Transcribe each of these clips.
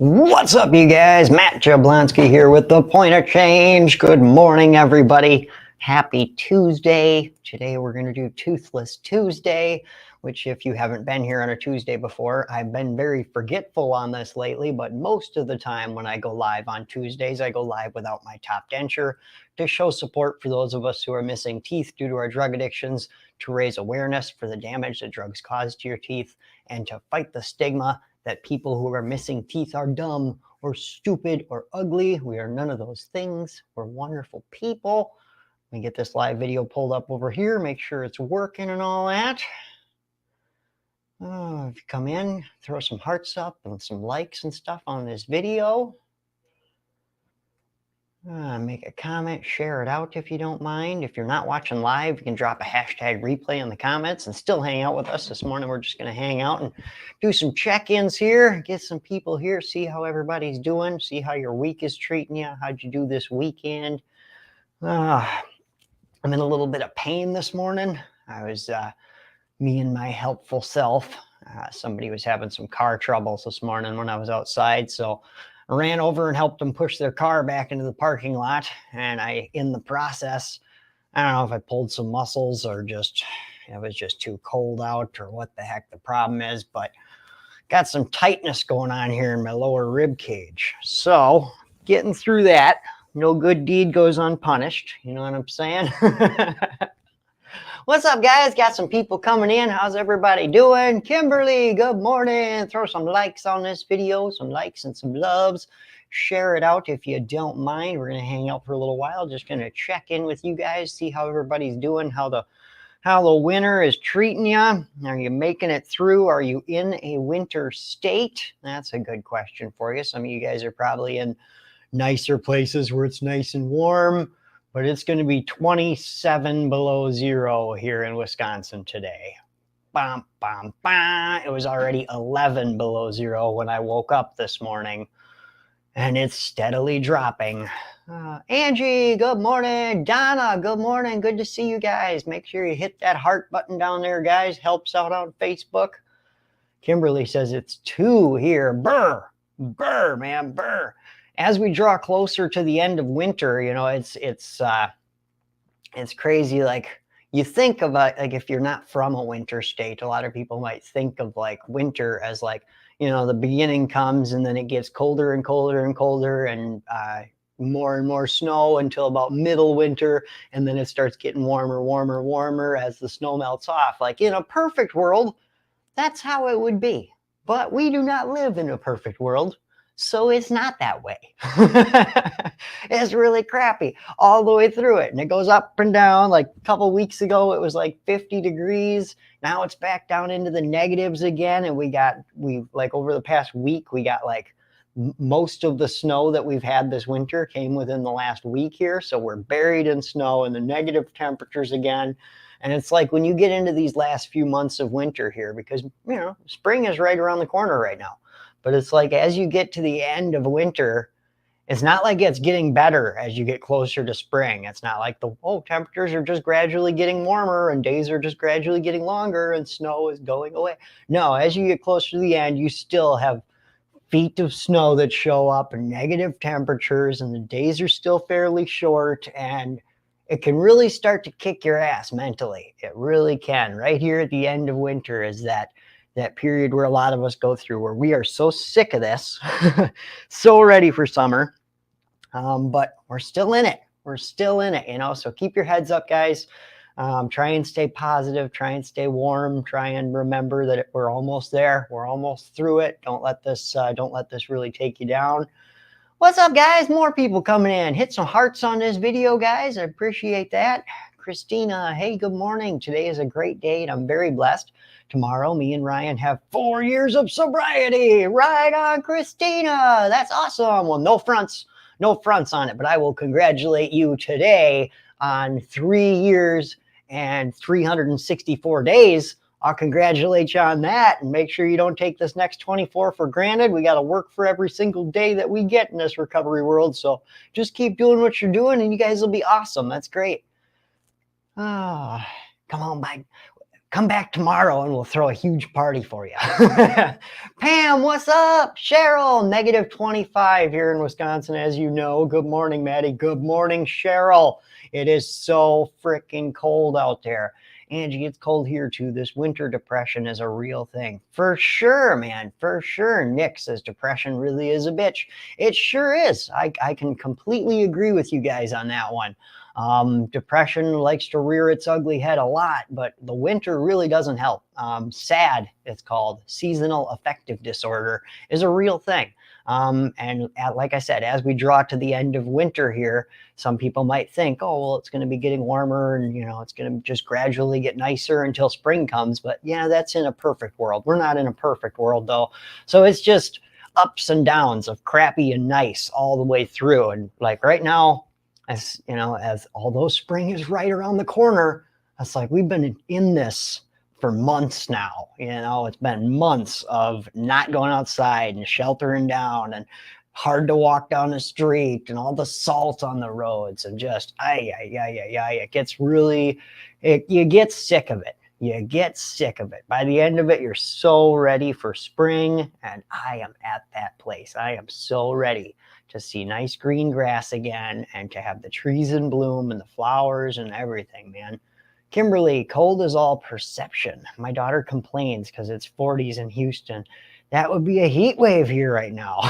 What's up, you guys? Matt Jablonski here with the Point of Change. Good morning, everybody. Happy Tuesday. Today we're going to do Toothless Tuesday, which if you haven't been here on a Tuesday before, I've been very forgetful on this lately, but most of the time when I go live on Tuesdays, I go live without my top denture to show support for those of us who are missing teeth due to our drug addictions, to raise awareness for the damage that drugs cause to your teeth, and to fight the stigma that people who are missing teeth are dumb or stupid or ugly. We are none of those things. We're wonderful people. Let me get this live video pulled up over here, make sure it's working and all that. If you come in, throw some hearts up and some likes and stuff on this video. Make a comment, share it out if you don't mind. If you're not watching live, you can drop a hashtag replay in the comments and still hang out with us. This morning we're just going to hang out and do some check-ins here, get some people here, see how everybody's doing, see how your week is treating you. How'd you do this weekend? I'm in a little bit of pain this morning. I was me and my helpful self. Somebody was having some car troubles this morning when I was outside, so I ran over and helped them push their car back into the parking lot. And in the process, I don't know if I pulled some muscles or just, it was just too cold out or what the heck the problem is, but got some tightness going on here in my lower rib cage. So getting through that, no good deed goes unpunished. You know what I'm saying? What's up, guys? Got some people coming in. How's everybody doing? Kimberly, good morning. Throw some likes on this video, some likes and some loves. Share it out if you don't mind. We're going to hang out for a little while. Just going to check in with you guys, see how everybody's doing, how the winter is treating you. Are you making it through? Are you in a winter state? That's a good question for you. Some of you guys are probably in nicer places where it's nice and warm. But it's going to be 27 below zero here in Wisconsin today. Bam, bam, bam. It was already 11 below zero when I woke up this morning. And it's steadily dropping. Angie, good morning. Donna, good morning. Good to see you guys. Make sure you hit that heart button down there, guys. Helps out on Facebook. Kimberly says it's 2 here. Brr, brr, man, brr. As we draw closer to the end of winter, you know, it's crazy. Like, you think of like, if you're not from a winter state, a lot of people might think of like winter as like, you know, the beginning comes and then it gets colder and colder and colder and more and more snow until about middle winter, and then it starts getting warmer, warmer, warmer as the snow melts off. Like, in a perfect world, that's how it would be. But we do not live in a perfect world. So it's not that way. It's really crappy all the way through it. And it goes up and down. Like a couple weeks ago, it was like 50 degrees. Now it's back down into the negatives again. And we like over the past week, we got like most of the snow that we've had this winter came within the last week here. So we're buried in snow and the negative temperatures again. And it's like when you get into these last few months of winter here, because, you know, spring is right around the corner right now. But it's like as you get to the end of winter, it's not like it's getting better as you get closer to spring. It's not like temperatures are just gradually getting warmer and days are just gradually getting longer and snow is going away. No, as you get closer to the end, you still have feet of snow that show up and negative temperatures, and the days are still fairly short, and it can really start to kick your ass mentally. It really can. Right here at the end of winter is that period where a lot of us go through where we are so sick of this, so ready for summer, but we're still in it. We're still in it, you know, so keep your heads up, guys. Try and stay positive, try and stay warm, try and remember that we're almost there. We're almost through it. Don't let this really take you down. What's up, guys? More people coming in. Hit some hearts on this video, guys. I appreciate that. Christina, hey, good morning. Today is a great day and I'm very blessed. Tomorrow, me and Ryan have 4 years of sobriety. Right on, Christina. That's awesome. Well, no fronts on it, but I will congratulate you today on 3 years and 364 days. I'll congratulate you on that and make sure you don't take this next 24 for granted. We got to work for every single day that we get in this recovery world. So just keep doing what you're doing and you guys will be awesome. That's great. Come on, come back tomorrow and we'll throw a huge party for you. Pam, what's up? Cheryl, negative 25 here in Wisconsin, as you know. Good morning, Maddie. Good morning, Cheryl. It is so freaking cold out there. Angie, it's cold here too. This winter depression is a real thing. For sure, man. For sure. Nick says depression really is a bitch. It sure is. I can completely agree with you guys on that one. Depression likes to rear its ugly head a lot, but the winter really doesn't help. SAD, it's called, seasonal affective disorder, is a real thing. Like I said, as we draw to the end of winter here, some people might think, oh, well, it's going to be getting warmer and, it's going to just gradually get nicer until spring comes. But yeah, that's in a perfect world. We're not in a perfect world, though. So it's just ups and downs of crappy and nice all the way through. And like right now, as although spring is right around the corner, it's like we've been in this for months now. It's been months of not going outside and sheltering down and hard to walk down the street and all the salt on the roads and just it gets really, you get sick of it. You get sick of it. By the end of it, you're so ready for spring, and I am at that place. I am so ready to see nice green grass again and to have the trees in bloom and the flowers and everything, man. Kimberly, cold is all perception. My daughter complains because it's 40s in Houston. That would be a heat wave here right now.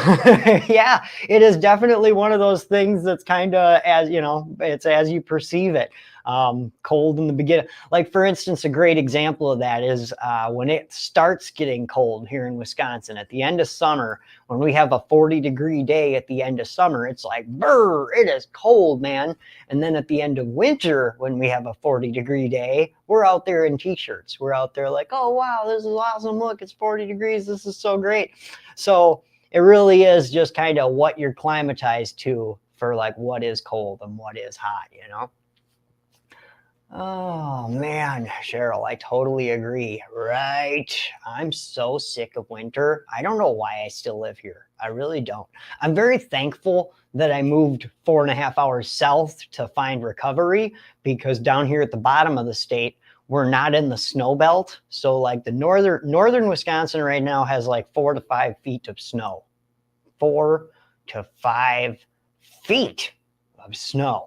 Yeah, it is definitely one of those things that's kind of it's as you perceive it. Cold in the beginning. Like, for instance, a great example of that is when it starts getting cold here in Wisconsin at the end of summer, when we have a 40-degree day at the end of summer, it's like, brr, it is cold, man. And then at the end of winter, when we have a 40-degree day, we're out there in t-shirts. We're out there like, oh, wow, this is awesome. Look, it's 40 degrees. This is so great. So it really is just kind of what you're climatized to for like what is cold and what is hot, Oh, man, Cheryl, I totally agree. Right. I'm so sick of winter. I don't know why I still live here. I really don't. I'm very thankful that I moved 4.5 hours south to find recovery, because down here at the bottom of the state, we're not in the snow belt. So like the northern Wisconsin right now has like 4 to 5 feet of snow. 4 to 5 feet of snow.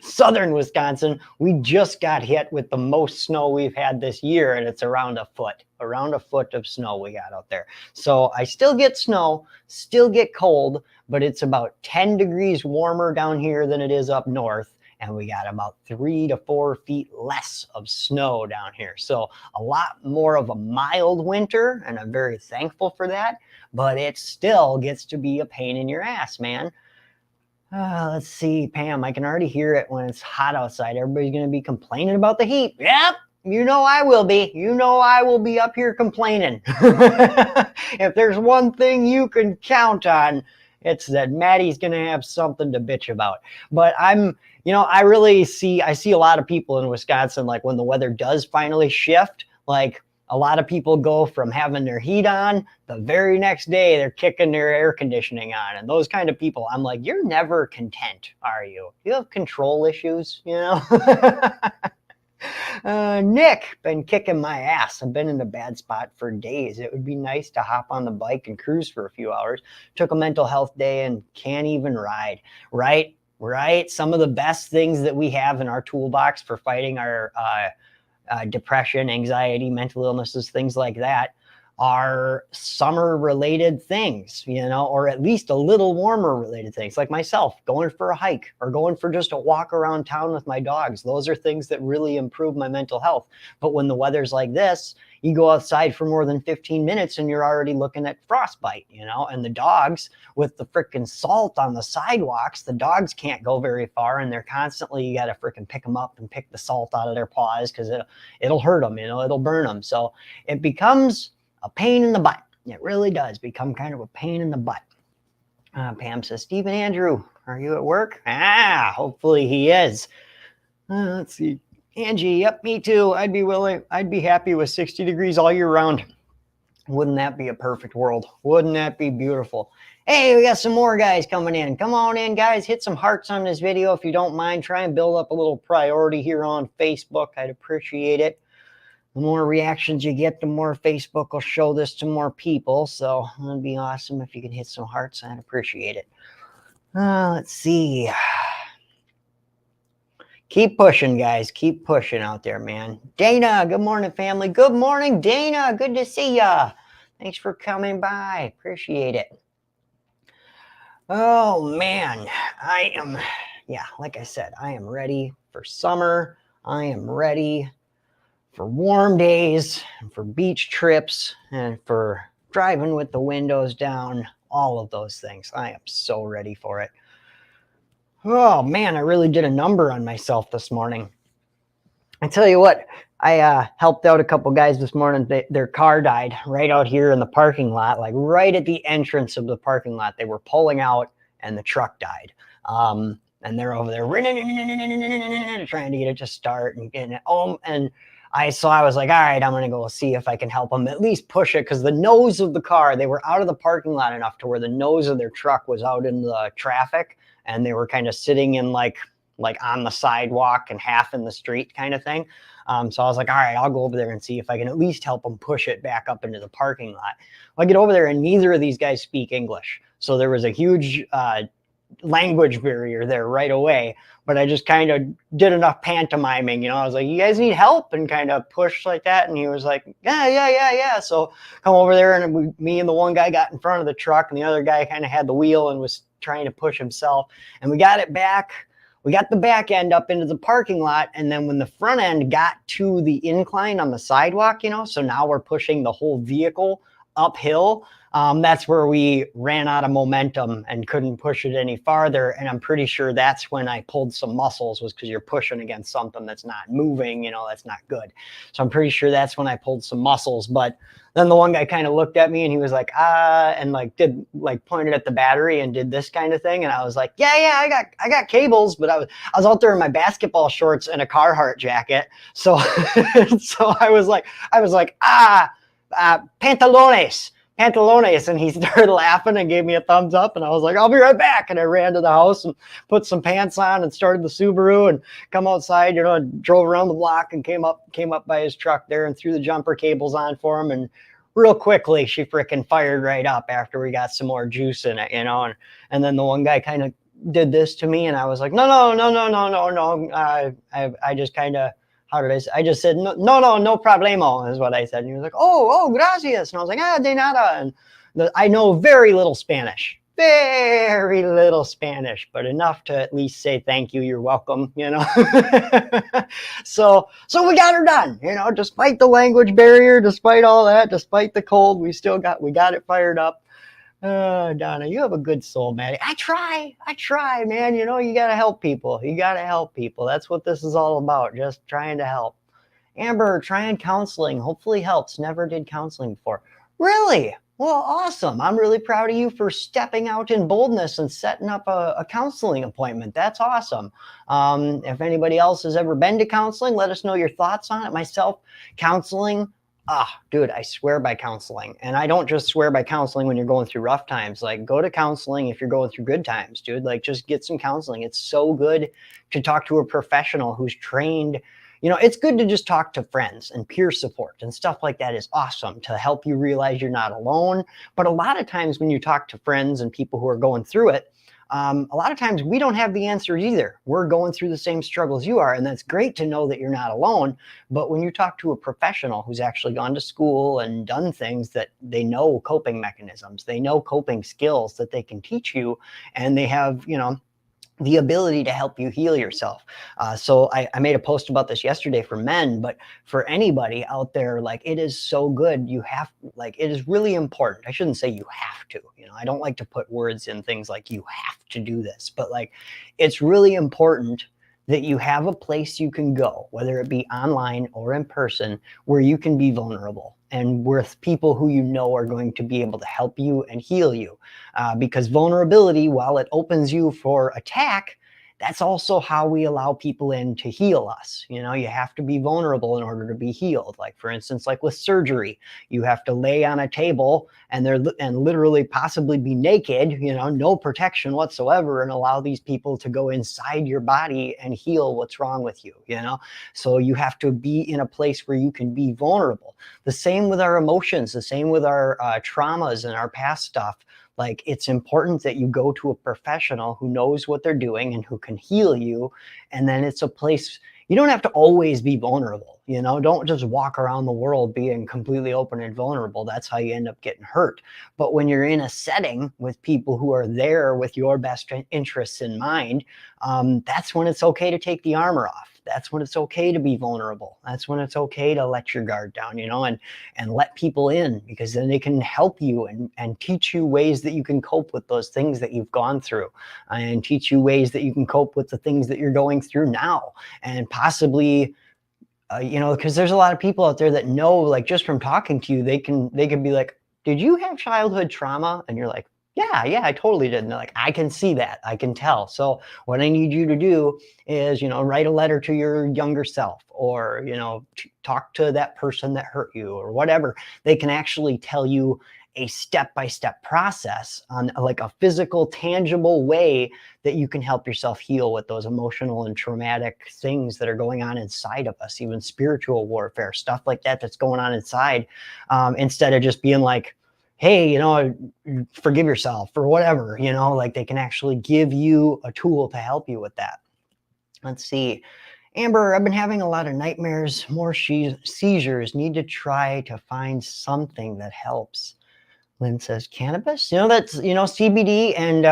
Southern Wisconsin, we just got hit with the most snow we've had this year, and it's around a foot of snow we got out there. So I still get snow, still get cold, but it's about 10 degrees warmer down here than it is up north. And we got about 3 to 4 feet less of snow down here. So a lot more of a mild winter, and I'm very thankful for that. But it still gets to be a pain in your ass, man. Let's see, Pam, I can already hear it when it's hot outside. Everybody's going to be complaining about the heat. Yep, I will be. I will be up here complaining. If there's one thing you can count on, it's that Maddie's going to have something to bitch about. But I see a lot of people in Wisconsin, like when the weather does finally shift, like a lot of people go from having their heat on, the very next day they're kicking their air conditioning on. And those kind of people, I'm like, you're never content, are you? You have control issues, Nick, been kicking my ass. I've been in a bad spot for days. It would be nice to hop on the bike and cruise for a few hours. Took a mental health day and can't even ride. Right? Some of the best things that we have in our toolbox for fighting our depression, anxiety, mental illnesses, things like that, are summer related things, or at least a little warmer related things, like myself going for a hike or going for just a walk around town with my dogs. Those are things that really improve my mental health. But when the weather's like this, you go outside for more than 15 minutes and you're already looking at frostbite, and the dogs, with the freaking salt on the sidewalks, the dogs can't go very far, and they're constantly, you got to freaking pick them up and pick the salt out of their paws because it'll hurt them, it'll burn them. So it becomes a pain in the butt. It really does become kind of a pain in the butt. Pam says, Stephen Andrew, are you at work? Hopefully he is. Let's see. Angie, yep, me too. I'd be happy with 60 degrees all year round. Wouldn't that be a perfect world? Wouldn't that be beautiful? Hey, we got some more guys coming in. Come on in, guys. Hit some hearts on this video if you don't mind. Try and build up a little priority here on Facebook. I'd appreciate it. The more reactions you get, the more Facebook will show this to more people. So it'd be awesome if you can hit some hearts. I'd appreciate it. Let's see. Keep pushing, guys. Keep pushing out there, man. Dana, good morning, family. Good morning, Dana. Good to see ya. Thanks for coming by. Appreciate it. Oh, man. Like I said, I am ready for summer. I am ready for warm days and for beach trips and for driving with the windows down. All of those things. I am so ready for it. Oh, man, I really did a number on myself this morning. I tell you what, I helped out a couple guys this morning. Their car died right out here in the parking lot, like right at the entrance of the parking lot. They were pulling out and the truck died. And they're over there trying to get it to start and getting it home. And I was like, all right, I'm going to go see if I can help them at least push it, because the nose of the car, they were out of the parking lot enough to where the nose of their truck was out in the traffic, and they were kind of sitting in like on the sidewalk and half in the street kind of thing. So I was like, all right, I'll go over there and see if I can at least help them push it back up into the parking lot. Well, I get over there and neither of these guys speak English. So there was a huge language barrier there right away. But I just kind of did enough pantomiming, I was like, you guys need help, and kind of pushed like that. And he was like, yeah. So come over there, and me and the one guy got in front of the truck, and the other guy kind of had the wheel and was trying to push himself. And we got it back. We got the back end up into the parking lot. And then when the front end got to the incline on the sidewalk, so now we're pushing the whole vehicle uphill. That's where we ran out of momentum and couldn't push it any farther. And I'm pretty sure that's when I pulled some muscles, was because you're pushing against something that's not moving, that's not good. So I'm pretty sure that's when I pulled some muscles. But then the one guy kind of looked at me and he was like, and pointed at the battery and did this kind of thing. And I was like, yeah, I got cables, but I was out there in my basketball shorts and a Carhartt jacket. So, so I was like, pantalones. And he started laughing and gave me a thumbs up, and I was like, I'll be right back. And I ran to the house and put some pants on and started the Subaru and come outside, drove around the block and came up by his truck there and threw the jumper cables on for him. And real quickly, she freaking fired right up after we got some more juice in it, and then the one guy kind of did this to me, and I was like, no. I just kind of, how did I say? I just said, no problemo is what I said. And he was like, oh, gracias. And I was like, de nada. And I know very little Spanish, but enough to at least say, thank you, you're welcome, So we got her done, despite the language barrier, despite all that, despite the cold, we got it fired up. Donna, you have a good soul, man. I try, man. You got to help people. That's what this is all about. Just trying to help. Amber, trying counseling. Hopefully helps. Never did counseling before. Really? Well, awesome. I'm really proud of you for stepping out in boldness and setting up a counseling appointment. That's awesome. If anybody else has ever been to counseling, let us know your thoughts on it. Myself, counseling, dude, I swear by counseling. And I don't just swear by counseling when you're going through rough times. Like, go to counseling if you're going through good times, dude. Like, just get some counseling. It's so good to talk to a professional who's trained. It's good to just talk to friends, and peer support and stuff like that is awesome to help you realize you're not alone. But a lot of times when you talk to friends and people who are going through it, a lot of times we don't have the answers either. We're going through the same struggles you are, and that's great to know that you're not alone. But when you talk to a professional who's actually gone to school and done things, that they know coping mechanisms, they know coping skills that they can teach you, and they have, the ability to help you heal yourself. So I made a post about this yesterday for men, but for anybody out there, it is so good. It is really important. I shouldn't say you have to, I don't like to put words in things like you have to do this, but it's really important that you have a place you can go, whether it be online or in person, where you can be vulnerable and with people who are going to be able to help you and heal you. Because vulnerability, while it opens you for attack, that's also how we allow people in to heal us. You have to be vulnerable in order to be healed. Like, for instance, like with surgery, you have to lay on a table and literally possibly be naked, no protection whatsoever, and allow these people to go inside your body and heal what's wrong with you. So you have to be in a place where you can be vulnerable. The same with our emotions, the same with our traumas and our past stuff. Like, it's important that you go to a professional who knows what they're doing and who can heal you. And then it's a place, you don't have to always be vulnerable. Don't just walk around the world being completely open and vulnerable. That's how you end up getting hurt. But when you're in a setting with people who are there with your best interests in mind, that's when it's okay to take the armor off. That's when it's okay to be vulnerable. That's when it's okay to let your guard down, and let people in, because then they can help you and teach you ways that you can cope with those things that you've gone through, and teach you ways that you can cope with the things that you're going through now. And possibly, because there's a lot of people out there that know, like, just from talking to you, they can be like, did you have childhood trauma? And you're like, yeah, I totally did. And they're like, I can see that. I can tell. So what I need you to do is, write a letter to your younger self, or, talk to that person that hurt you, or whatever. They can actually tell you a step-by-step process on, like, a physical, tangible way that you can help yourself heal with those emotional and traumatic things that are going on inside of us, even spiritual warfare, stuff like that that's going on inside, instead of just being like, hey, forgive yourself or whatever. Like, they can actually give you a tool to help you with that. Let's see. Amber, I've been having a lot of nightmares, more seizures. Need to try to find something that helps. Lynn says cannabis. That's CBD and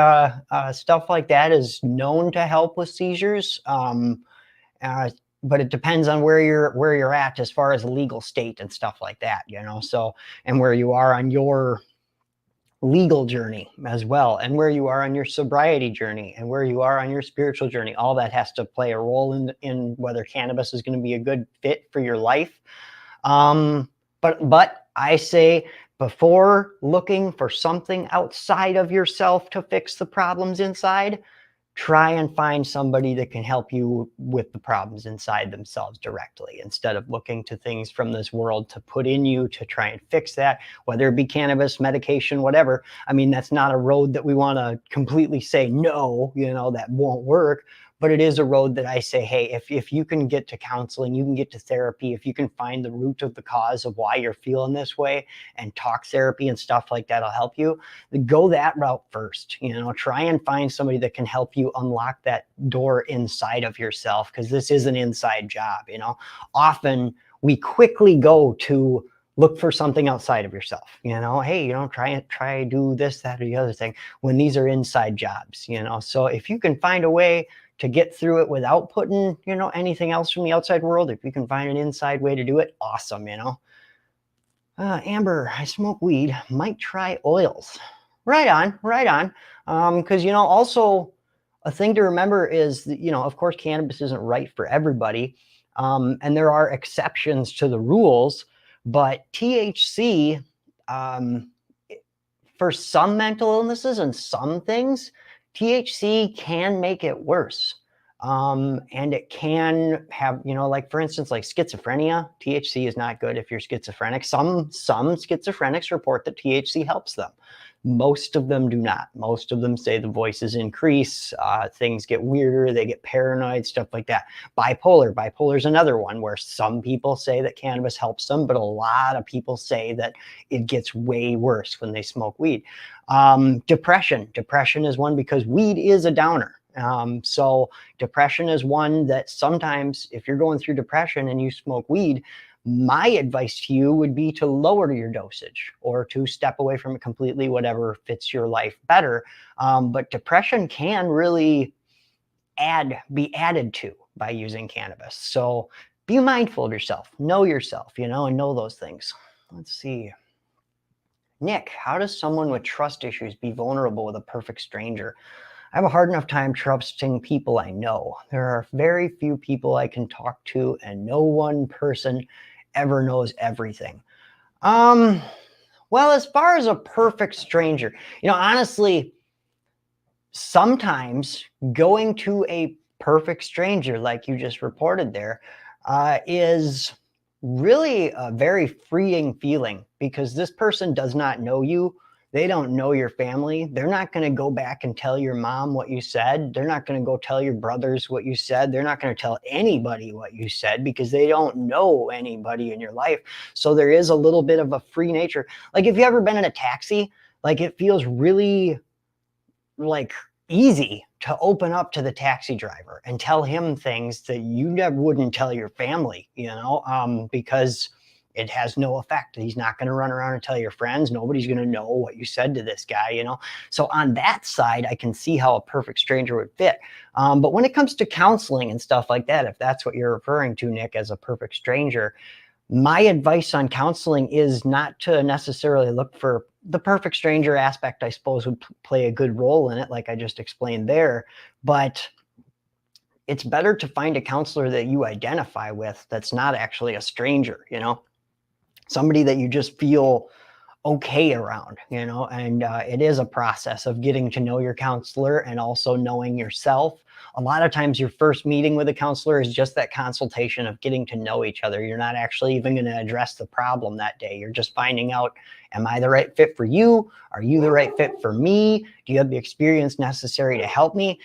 stuff like that is known to help with seizures. But it depends on where you're at as far as legal state and stuff like that. So, and where you are on your legal journey as well, and where you are on your sobriety journey, and where you are on your spiritual journey. All that has to play a role in whether cannabis is going to be a good fit for your life. But I say, before looking for something outside of yourself to fix the problems inside, try and find somebody that can help you with the problems inside themselves directly, instead of looking to things from this world to put in you to try and fix that, whether it be cannabis, medication, whatever. I mean, that's not a road that we want to completely say, no, that won't work. But it is a road that I say, hey, if you can get to counseling, you can get to therapy, if you can find the root of the cause of why you're feeling this way, and talk therapy and stuff like that will help you, go that route first. Try and find somebody that can help you unlock that door inside of yourself, because this is an inside job. Often we quickly go to look for something outside of yourself. Hey, try do this, that, or the other thing, when these are inside jobs. So if you can find a way to get through it without putting, anything else from the outside world, if you can find an inside way to do it, awesome. Amber, I smoke weed, might try oils. Right on. Because, also a thing to remember is that, of course, cannabis isn't right for everybody. And there are exceptions to the rules, but THC, for some mental illnesses and some things, THC can make it worse. And it can have, like, for instance, like schizophrenia, THC is not good if you're schizophrenic. Some schizophrenics report that THC helps them. Most of them do not. Most of them say the voices increase, things get weirder, they get paranoid, stuff like that. Bipolar is another one where some people say that cannabis helps them, but a lot of people say that it gets way worse when they smoke weed. Depression is one, because weed is a downer. So depression is one that sometimes, if you're going through depression and you smoke weed, my advice to you would be to lower your dosage, or to step away from it completely, whatever fits your life better. But depression can really be added to by using cannabis. So be mindful of yourself, and know those things. Let's see. Nick, how does someone with trust issues be vulnerable with a perfect stranger? I have a hard enough time trusting people I know. There are very few people I can talk to, and no one person ever knows everything. Well, as far as a perfect stranger, honestly, sometimes going to a perfect stranger, like you just reported there, is really a very freeing feeling, because this person does not know you. They don't know your family. They're not going to go back and tell your mom what you said. They're not going to go tell your brothers what you said. They're not going to tell anybody what you said, because they don't know anybody in your life. So there is a little bit of a free nature. Like, if you ever been in a taxi, like, it feels really like easy to open up to the taxi driver and tell him things that you never wouldn't tell your family, because it has no effect. He's not going to run around and tell your friends. Nobody's going to know what you said to this guy. So on that side, I can see how a perfect stranger would fit. But when it comes to counseling and stuff like that, if that's what you're referring to, Nick, as a perfect stranger, my advice on counseling is not to necessarily look for the perfect stranger aspect. I suppose would play a good role in it, like I just explained there, but it's better to find a counselor that you identify with, that's not actually a stranger, somebody that you just feel okay around, and it is a process of getting to know your counselor and also knowing yourself. A lot of times your first meeting with a counselor is just that consultation of getting to know each other. You're not actually even going to address the problem that day. You're just finding out, am I the right fit for you? Are you the right fit for me? Do you have the experience necessary to help me?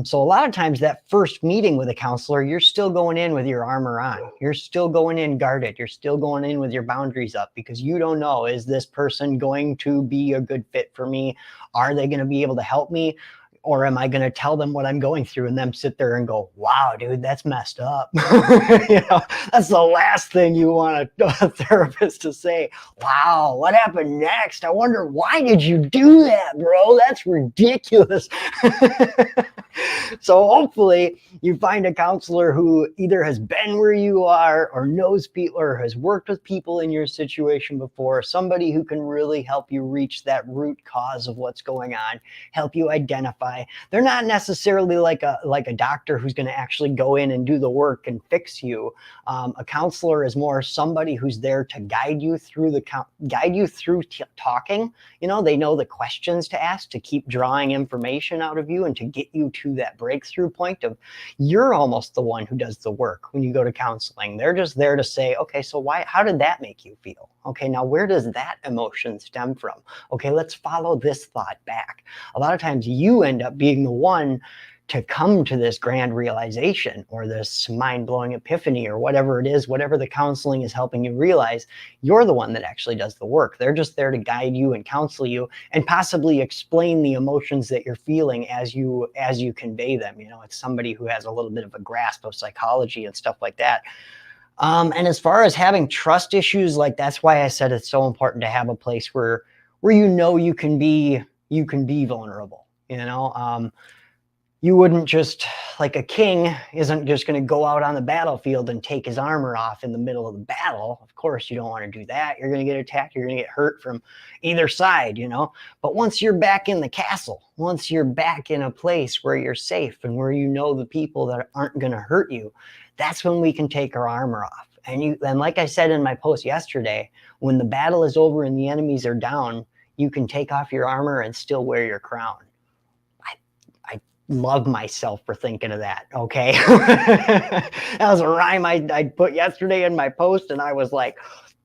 So a lot of times that first meeting with a counselor, you're still going in with your armor on. You're still going in guarded. You're still going in with your boundaries up, because you don't know, is this person going to be a good fit for me? Are they going to be able to help me? Or am I going to tell them what I'm going through and them sit there and go, wow, dude, that's messed up. That's the last thing you want a therapist to say. Wow, what happened next? I wonder, why did you do that, bro? That's ridiculous. So hopefully you find a counselor who either has been where you are, or knows people, or has worked with people in your situation before, somebody who can really help you reach that root cause of what's going on, help you identify. They're not necessarily like a doctor who's going to actually go in and do the work and fix you. A counselor is more somebody who's there to guide you through talking. They know the questions to ask to keep drawing information out of you and to get you to that breakthrough point of, you're almost the one who does the work when you go to counseling. They're just there to say, okay, so how did that make you feel? Okay, now where does that emotion stem from? Okay, let's follow this thought back. A lot of times you end up being the one to come to this grand realization, or this mind-blowing epiphany, or whatever it is, whatever the counseling is helping you realize. You're the one that actually does the work. They're just there to guide you and counsel you, and possibly explain the emotions that you're feeling as you convey them. It's somebody who has a little bit of a grasp of psychology and stuff like that. And as far as having trust issues, like, that's why I said it's so important to have a place where you can be vulnerable. You wouldn't just, like, a king isn't just going to go out on the battlefield and take his armor off in the middle of the battle. Of course, you don't want to do that. You're going to get attacked. You're going to get hurt from either side, But once you're back in the castle, once you're back in a place where you're safe and where the people that aren't going to hurt you, that's when we can take our armor off. And like I said in my post yesterday, when the battle is over and the enemies are down, you can take off your armor and still wear your crown. I love myself for thinking of that, okay? That was a rhyme I put yesterday in my post, and I was like,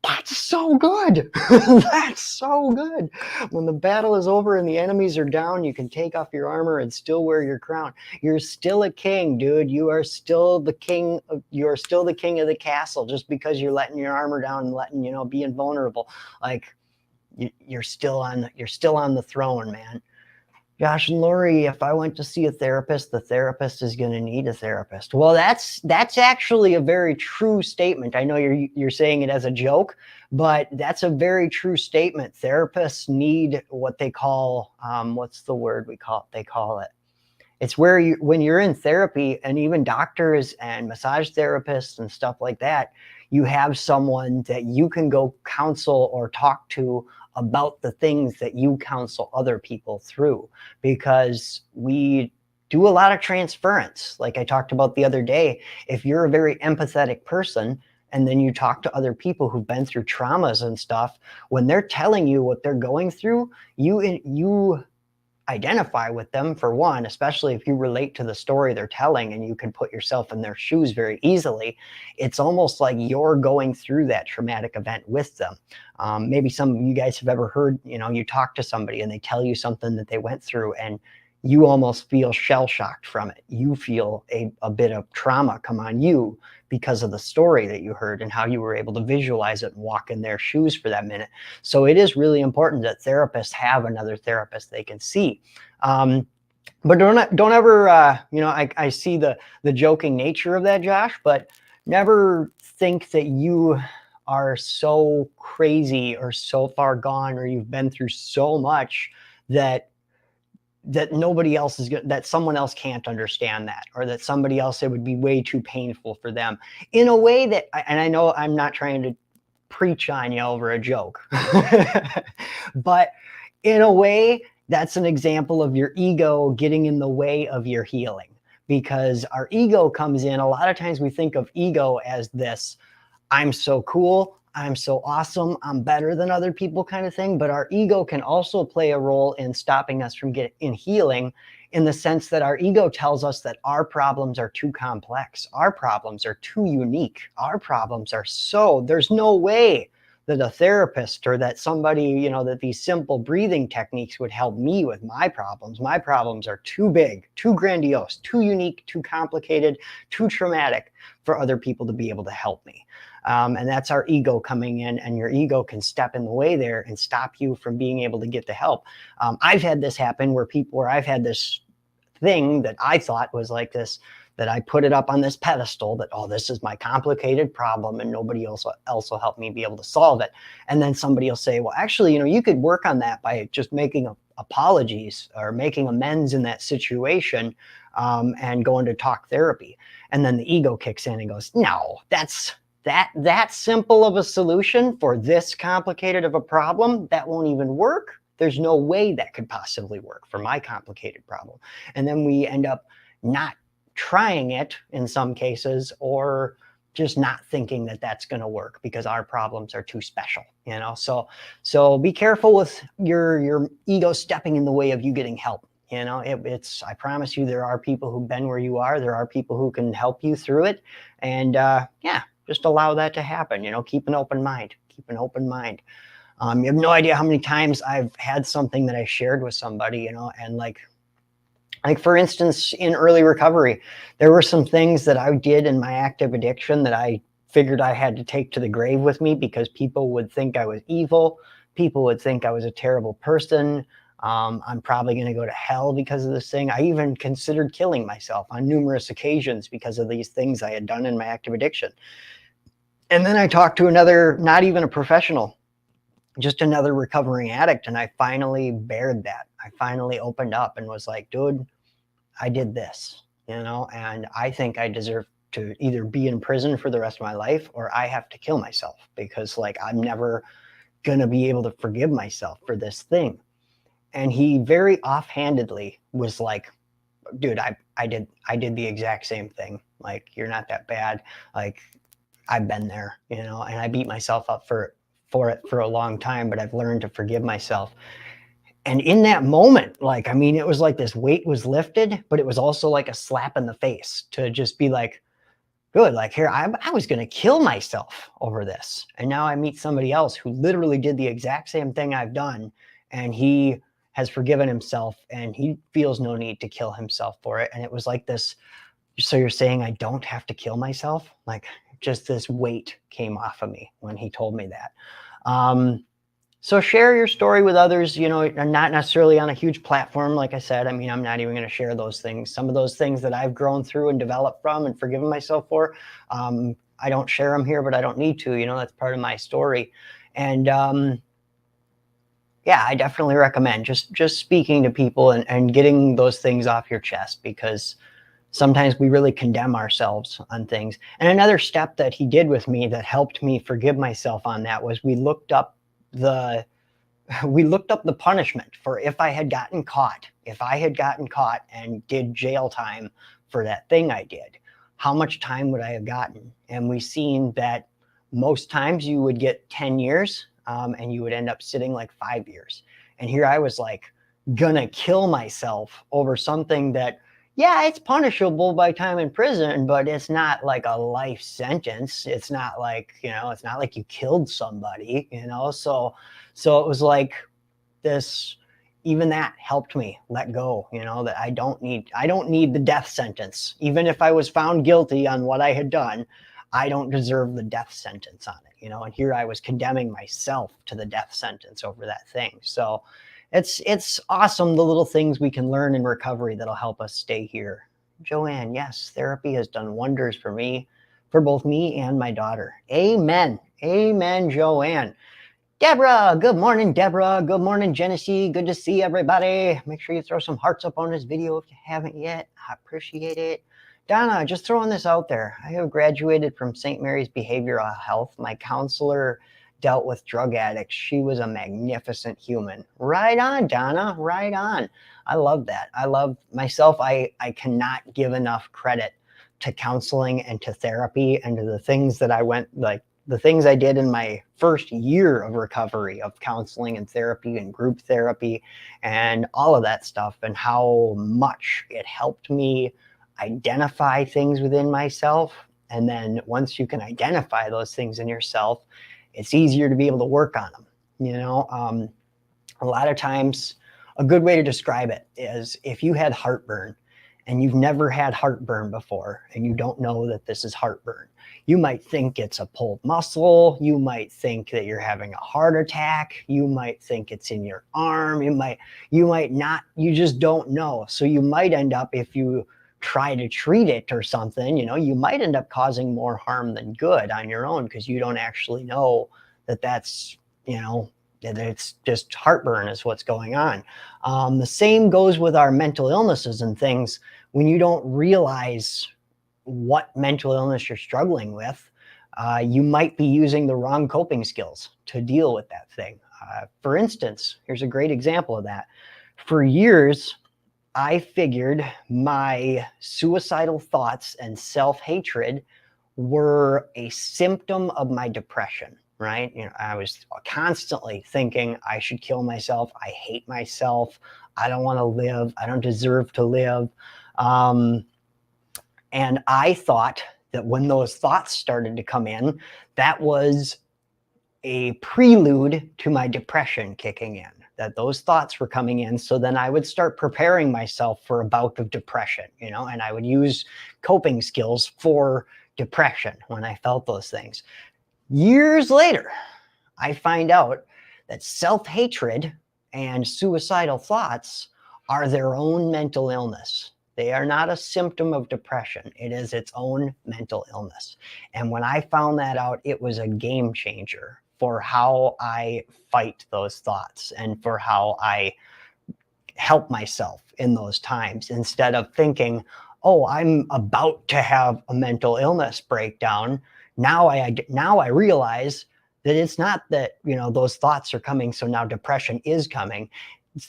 that's so good. That's so good. When the battle is over and the enemies are down, you can take off your armor and still wear your crown. You're still a king, dude. You are still the king. You're still the king of the castle, just because you're letting your armor down and letting, being vulnerable. Like, you're still on the throne, man. Josh and Lori, if I went to see a therapist, the therapist is going to need a therapist. Well, that's actually a very true statement. I know you're saying it as a joke, but that's a very true statement. Therapists need what they call, what's the word they call it? It's where when you're in therapy, and even doctors and massage therapists and stuff like that, you have someone that you can go counsel or talk to about the things that you counsel other people through, because we do a lot of transference. Like I talked about the other day, if you're a very empathetic person and then you talk to other people who've been through traumas and stuff, when they're telling you what they're going through, you identify with them, for one, especially if you relate to the story they're telling and you can put yourself in their shoes very easily. It's almost like you're going through that traumatic event with them. Maybe some of you guys have ever heard, you talk to somebody and they tell you something that they went through, and you almost feel shell shocked from it. You feel a bit of trauma come on you because of the story that you heard and how you were able to visualize it and walk in their shoes for that minute. So it is really important that therapists have another therapist they can see. But don't ever, I see the joking nature of that, Josh, but never think that you are so crazy or so far gone, or you've been through so much that nobody else is good, that someone else can't understand that, or that somebody else, it would be way too painful for them, in a way that, and I know I'm not trying to preach on you over a joke, but in a way, that's an example of your ego getting in the way of your healing. Because our ego comes in, a lot of times we think of ego as this, I'm so cool, I'm so awesome, I'm better than other people kind of thing. But our ego can also play a role in stopping us from in healing, in the sense that our ego tells us that our problems are too complex, our problems are too unique, our problems are there's no way that a therapist or that somebody, that these simple breathing techniques would help me with my problems. My problems are too big, too grandiose, too unique, too complicated, too traumatic for other people to be able to help me. And that's our ego coming in, and your ego can step in the way there and stop you from being able to get the help. I've had this happen where I've had this thing that I thought was like this, that I put it up on this pedestal that, oh, this is my complicated problem and nobody else will help me be able to solve it. And then somebody will say, well, actually, you could work on that by just making apologies or making amends in that situation, and going to talk therapy. And then the ego kicks in and goes, no, that simple of a solution for this complicated of a problem, that won't even work. There's no way that could possibly work for my complicated problem. And then we end up not trying it in some cases, or just not thinking that that's going to work because our problems are too special, so be careful with your ego stepping in the way of you getting help. I promise you, there are people who've been where you are. There are people who can help you through it. And just allow that to happen. Keep an open mind. You have no idea how many times I've had something that I shared with somebody, and like for instance, in early recovery, there were some things that I did in my active addiction that I figured I had to take to the grave with me, because people would think I was evil. People would think I was a terrible person. I'm probably going to go to hell because of this thing. I even considered killing myself on numerous occasions because of these things I had done in my active addiction. And then I talked to another, not even a professional, just another recovering addict. And I finally bared that. I finally opened up and was like, dude, I did this, and I think I deserve to either be in prison for the rest of my life, or I have to kill myself, because I'm never going to be able to forgive myself for this thing. And he very offhandedly was like, dude, I did the exact same thing. Like, you're not that bad. Like, I've been there, and I beat myself up for it for a long time, but I've learned to forgive myself. And in that moment, it was like this weight was lifted, but it was also like a slap in the face to just be like, good, here, I was going to kill myself over this. And now I meet somebody else who literally did the exact same thing I've done. And he has forgiven himself, and he feels no need to kill himself for it. And it was like this, so you're saying I don't have to kill myself? Just this weight came off of me when he told me that. So share your story with others, not necessarily on a huge platform. Like I said, I'm not even going to share those things. Some of those things that I've grown through and developed from and forgiven myself for, I don't share them here, but I don't need to, that's part of my story. And I definitely recommend just speaking to people and getting those things off your chest, because sometimes we really condemn ourselves on things. And another step that he did with me that helped me forgive myself on that was we looked up the punishment for if I had gotten caught and did jail time for that thing I did, how much time would I have gotten? And we seen that most times you would get 10 years, and you would end up sitting 5 years. And here I was gonna kill myself over something that, yeah, it's punishable by time in prison, but it's not like a life sentence. It's not like, it's not like you killed somebody, so it was like this. Even that helped me let go, that I don't need the death sentence. Even if I was found guilty on what I had done, I don't deserve the death sentence on it, and here I was condemning myself to the death sentence over that thing. So it's awesome, the little things we can learn in recovery that'll help us stay here. Joanne, yes, therapy has done wonders for me, for both me and my daughter. Amen. Amen, Joanne. Deborah, good morning, Deborah. Good morning, Genesee. Good to see everybody. Make sure you throw some hearts up on this video if you haven't yet. I appreciate it. Donna, just throwing this out there. I have graduated from St. Mary's Behavioral Health. My counselor dealt with drug addicts. She was a magnificent human. Right on, Donna. Right on. I love that. I love myself. I cannot give enough credit to counseling and to therapy and to the things that I went, like the things I did in my first year of recovery, of counseling and therapy and group therapy and all of that stuff, and how much it helped me identify things within myself. And then once you can identify those things in yourself, it's easier to be able to work on them. A lot of times, a good way to describe it is if you had heartburn and you've never had heartburn before and you don't know that this is heartburn, you might think it's a pulled muscle. You might think that you're having a heart attack. You might think it's in your arm. You might not, you just don't know. So you might end up, if you try to treat it or something, you might end up causing more harm than good on your own, because you don't actually know that that's, that it's just heartburn is what's going on. The same goes with our mental illnesses and things. When you don't realize what mental illness you're struggling with, you might be using the wrong coping skills to deal with that thing. For instance, here's a great example of that. For years, I figured my suicidal thoughts and self-hatred were a symptom of my depression, right? I was constantly thinking I should kill myself. I hate myself. I don't want to live. I don't deserve to live. And I thought that when those thoughts started to come in, that was a prelude to my depression kicking in, that those thoughts were coming in. So then I would start preparing myself for a bout of depression, and I would use coping skills for depression when I felt those things. Years later, I find out that self-hatred and suicidal thoughts are their own mental illness. They are not a symptom of depression. It is its own mental illness. And when I found that out, it was a game changer for how I fight those thoughts and for how I help myself in those times, instead of thinking, oh, I'm about to have a mental illness breakdown. Now I realize that it's not that, those thoughts are coming, so now depression is coming.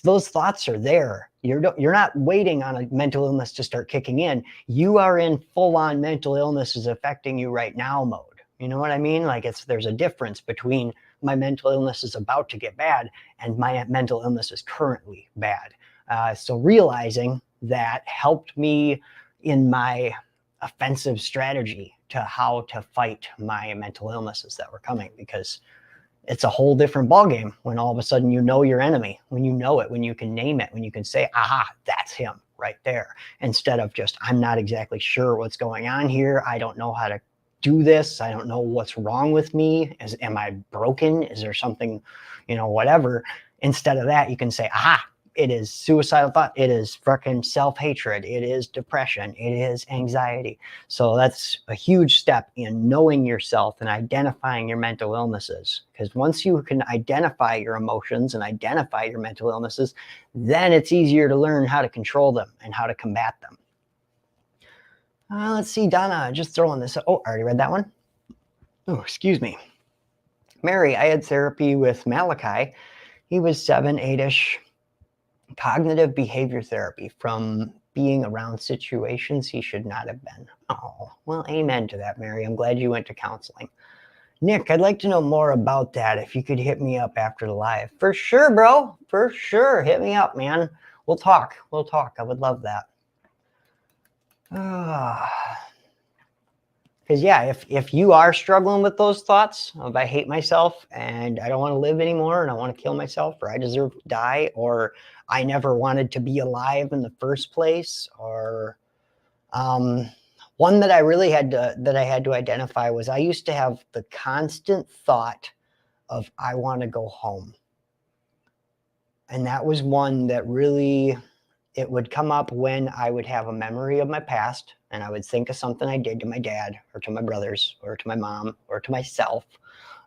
Those thoughts are there. You're not waiting on a mental illness to start kicking in. You are in full-on mental illness is affecting you right now mode. You know what I mean? Like there's a difference between my mental illness is about to get bad and my mental illness is currently bad. So realizing that helped me in my offensive strategy to how to fight my mental illnesses that were coming, because it's a whole different ballgame when all of a sudden your enemy, when you know it, when you can name it, when you can say, aha, that's him right there, instead of just, I'm not exactly sure what's going on here. I don't know how to do this. I don't know what's wrong with me. Am I broken? Is there something, whatever. Instead of that, you can say, aha, it is suicidal thought. It is freaking self-hatred. It is depression. It is anxiety. So that's a huge step in knowing yourself and identifying your mental illnesses. Because once you can identify your emotions and identify your mental illnesses, then it's easier to learn how to control them and how to combat them. Let's see, Donna, just throwing this. Oh, I already read that one. Oh, excuse me. Mary, I had therapy with Malachi. He was 7, 8-ish. Cognitive behavior therapy from being around situations he should not have been. Oh, well, amen to that, Mary. I'm glad you went to counseling. Nick, I'd like to know more about that. If you could hit me up after the live. For sure, bro. For sure. Hit me up, man. We'll talk. We'll talk. I would love that. Because yeah, if you are struggling with those thoughts of I hate myself and I don't want to live anymore and I want to kill myself or I deserve to die or I never wanted to be alive in the first place, or one that I really had to identify was I used to have the constant thought of I want to go home. And that was one that really, it would come up when I would have a memory of my past and I would think of something I did to my dad or to my brothers or to my mom or to myself,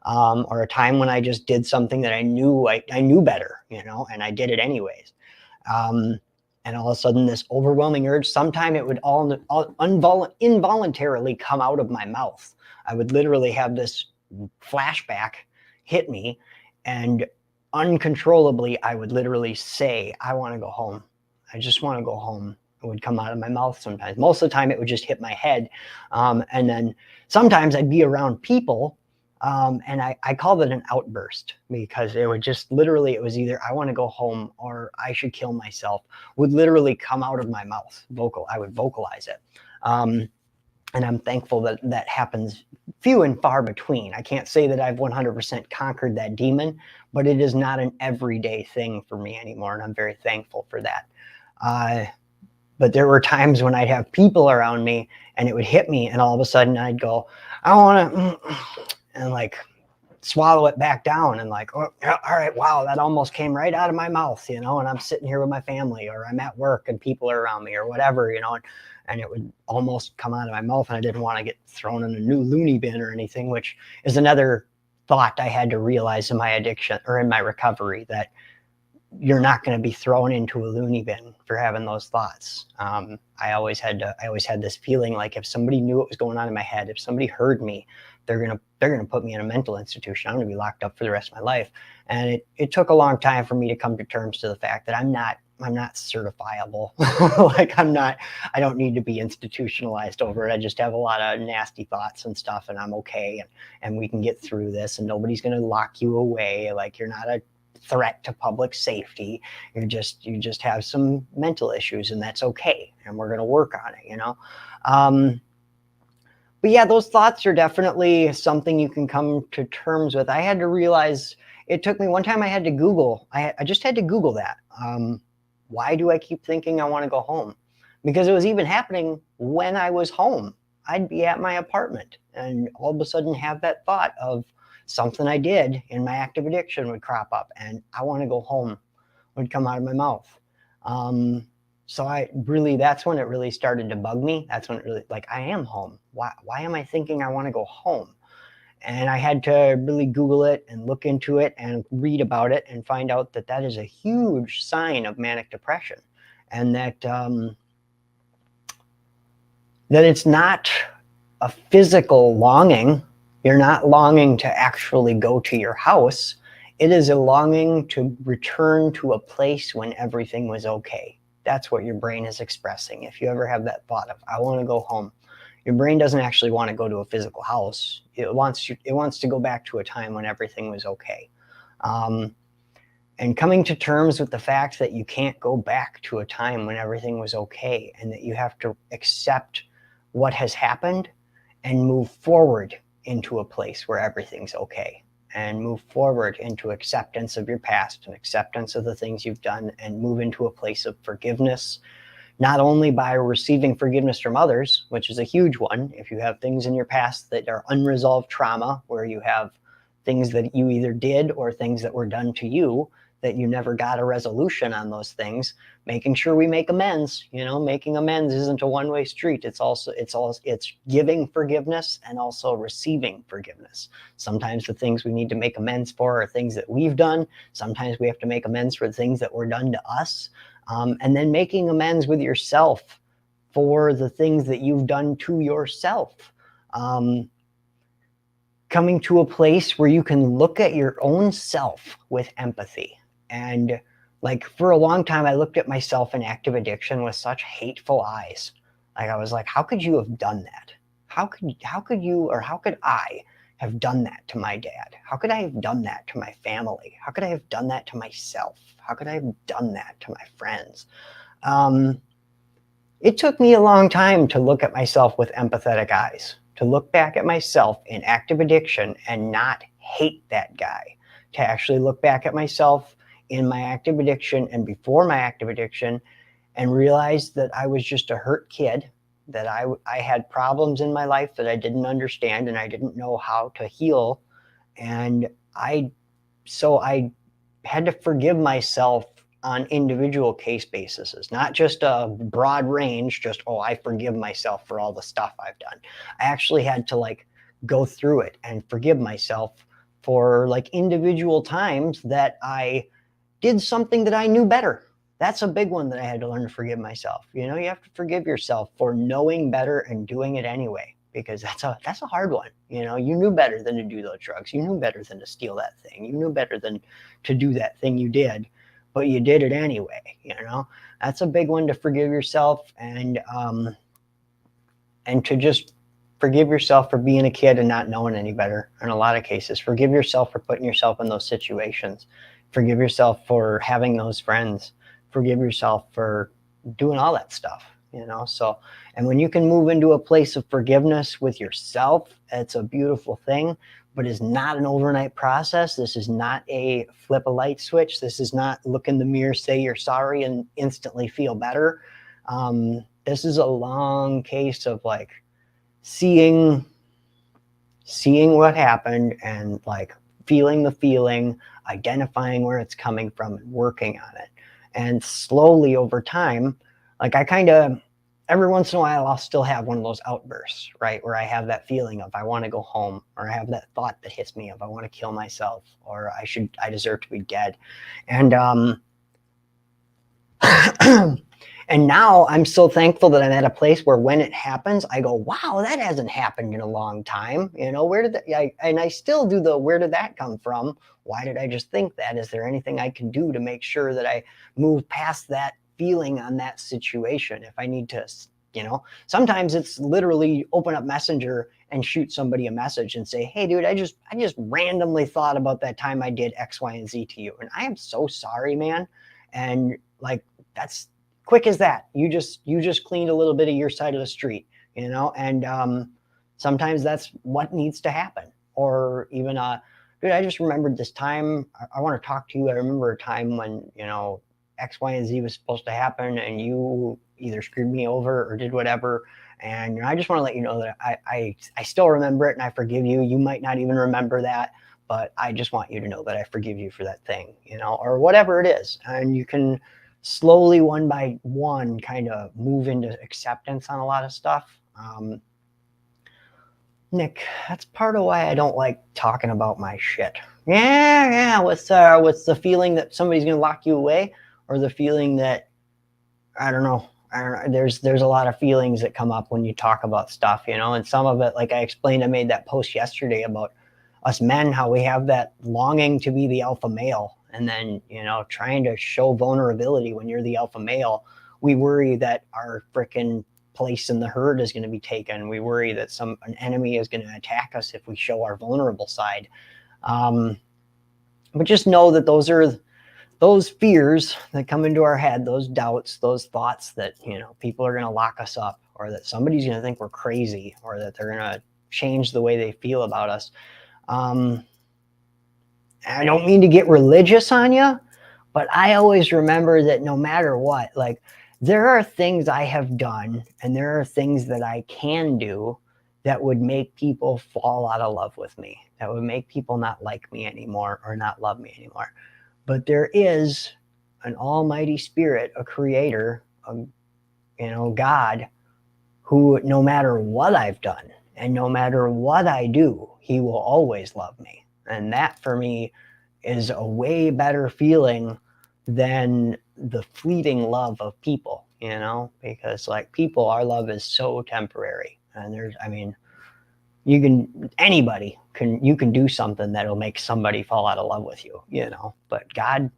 or a time when I just did something that I knew better, and I did it anyways. And all of a sudden this overwhelming urge, sometime it would involuntarily come out of my mouth. I would literally have this flashback hit me and uncontrollably I would literally say, I want to go home. I just want to go home. It would come out of my mouth sometimes. Most of the time it would just hit my head. And then sometimes I'd be around people, and I called it an outburst because it would just literally, it was either I want to go home or I should kill myself, would literally come out of my mouth. I would vocalize it. And I'm thankful that that happens few and far between. I can't say that I've 100% conquered that demon, but it is not an everyday thing for me anymore. And I'm very thankful for that. But there were times when I'd have people around me and it would hit me and all of a sudden I'd go, I want to, and like swallow it back down and like, oh, all right, wow, that almost came right out of my mouth, and I'm sitting here with my family or I'm at work and people are around me or whatever, and it would almost come out of my mouth and I didn't want to get thrown in a new loony bin or anything, which is another thought I had to realize in my addiction or in my recovery, that you're not going to be thrown into a loony bin for having those thoughts. I always had this feeling like if somebody knew what was going on in my head, if somebody heard me, they're gonna put me in a mental institution. I'm gonna be locked up for the rest of my life. And it took a long time for me to come to terms to the fact that I'm not certifiable. Like I don't need to be institutionalized over it. I just have a lot of nasty thoughts and stuff, and I'm okay, and we can get through this, and nobody's gonna lock you away. Like, you're not a threat to public safety. You just have some mental issues, and that's okay, and we're going to work on it. But yeah, those thoughts are definitely something you can come to terms with. I had to realize, it took me one time, I had to Google, I just had to Google that. Why do I keep thinking I want to go home? Because it was even happening when I was home. I'd be at my apartment and all of a sudden have that thought of something I did in my active addiction would crop up and I want to go home would come out of my mouth. So that's when it really started to bug me. That's when it really, like, I am home. Why am I thinking I want to go home? And I had to really Google it and look into it and read about it and find out that that is a huge sign of manic depression, and that it's not a physical longing. You're not longing to actually go to your house. It is a longing to return to a place when everything was okay. That's what your brain is expressing. If you ever have that thought of, I want to go home, your brain doesn't actually want to go to a physical house. It wants to go back to a time when everything was okay. And coming to terms with the fact that you can't go back to a time when everything was okay, and that you have to accept what has happened and move forward into a place where everything's okay, and move forward into acceptance of your past and acceptance of the things you've done, and move into a place of forgiveness, not only by receiving forgiveness from others, which is a huge one. If you have things in your past that are unresolved trauma, where you have things that you either did or things that were done to you that you never got a resolution on those things, making sure we make amends. Making amends isn't a one-way street. It's giving forgiveness and also receiving forgiveness. Sometimes the things we need to make amends for are things that we've done. Sometimes we have to make amends for things that were done to us. And then making amends with yourself for the things that you've done to yourself. Coming to a place where you can look at your own self with empathy. And like, for a long time, I looked at myself in active addiction with such hateful eyes. Like, I was like, how could you have done that? How could you, or how could I have done that to my dad? How could I have done that to my family? How could I have done that to myself? How could I have done that to my friends? It took me a long time to look at myself with empathetic eyes, to look back at myself in active addiction and not hate that guy, to actually look back at myself in my active addiction and before my active addiction and realize that I was just a hurt kid, that I had problems in my life that I didn't understand and I didn't know how to heal. And so I had to forgive myself on individual case basis, not just a broad range, just, oh, I forgive myself for all the stuff I've done. I actually had to like go through it and forgive myself for like individual times that I did something that I knew better. That's a big one that I had to learn to forgive myself. You know, you have to forgive yourself for knowing better and doing it anyway, because that's a hard one. You know, you knew better than to do those drugs. You knew better than to steal that thing. You knew better than to do that thing you did, but you did it anyway. You know, that's a big one, to forgive yourself and to just forgive yourself for being a kid and not knowing any better in a lot of cases. Forgive yourself for putting yourself in those situations. Forgive yourself for having those friends. Forgive yourself for doing all that stuff, you know? So, and when you can move into a place of forgiveness with yourself, it's a beautiful thing, but it's not an overnight process. This is not a flip a light switch. This is not look in the mirror, say you're sorry, and instantly feel better. This is a long case of like seeing what happened and like feeling the feeling, identifying where it's coming from and working on it. And slowly over time, like I kind of, every once in a while, I'll still have one of those outbursts, right? Where I have that feeling of I want to go home, or I have that thought that hits me of I want to kill myself, or I deserve to be dead. And and now I'm so thankful that I'm at a place where when it happens, I go, wow, that hasn't happened in a long time. You know, where did that, and I still do the, where did that come from? Why did I just think that? Is there anything I can do to make sure that I move past that feeling on that situation? If I need to, you know, sometimes it's literally open up Messenger and shoot somebody a message and say, hey dude, I just randomly thought about that time I did X, Y, and Z to you. And I am so sorry, man. And like, that's quick as that. You just cleaned a little bit of your side of the street, you know, and sometimes that's what needs to happen. Or even, dude, I just remembered this time. I want to talk to you. I remember a time when, you know, X, Y, and Z was supposed to happen and you either screwed me over or did whatever. And I just want to let you know that I still remember it and I forgive you. You might not even remember that, but I just want you to know that I forgive you for that thing, you know, or whatever it is. And you can slowly, one by one, kind of move into acceptance on a lot of stuff. Nick, that's part of why I don't like talking about my shit. Yeah. What's the feeling that somebody's gonna lock you away, or the feeling that I don't know. There's a lot of feelings that come up when you talk about stuff, you know, and some of it, like I explained, I made that post yesterday about us men, how we have that longing to be the alpha male. And then, you know, trying to show vulnerability when you're the alpha male, we worry that our freaking place in the herd is going to be taken. We worry that an enemy is going to attack us if we show our vulnerable side. But just know that those fears that come into our head, those doubts, those thoughts that, you know, people are going to lock us up, or that somebody's going to think we're crazy, or that they're going to change the way they feel about us. I don't mean to get religious on you, but I always remember that no matter what, like there are things I have done and there are things that I can do that would make people fall out of love with me, that would make people not like me anymore or not love me anymore. But there is an almighty spirit, a creator, God, who no matter what I've done and no matter what I do, he will always love me. And that for me is a way better feeling than the fleeting love of people, you know, because like people, our love is so temporary. And you can do something that'll make somebody fall out of love with you, you know, but God,